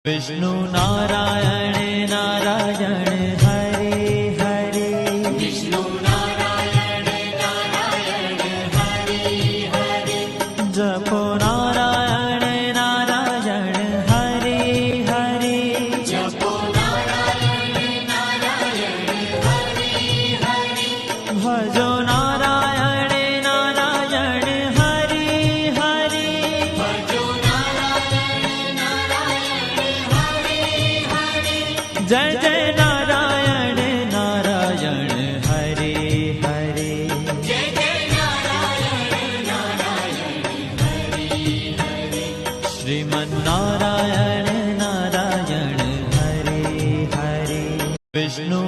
विष्णु नारायण नारायण हरे हरे, विष्णु नारायण नारायण हरे हरे, जपो नारायण नारायण हरे हरे, जपो नारायण नारायण हरे हरे, भजो नारायण नारायण हरे हरे, भजो नारायण नारायण हरे हरे, जय जय नारायण नारायण हरे हरे, जय जय नारायण नारायण हरे हरे, श्रीमन्नारायण नारायण हरे हरे, विष्णु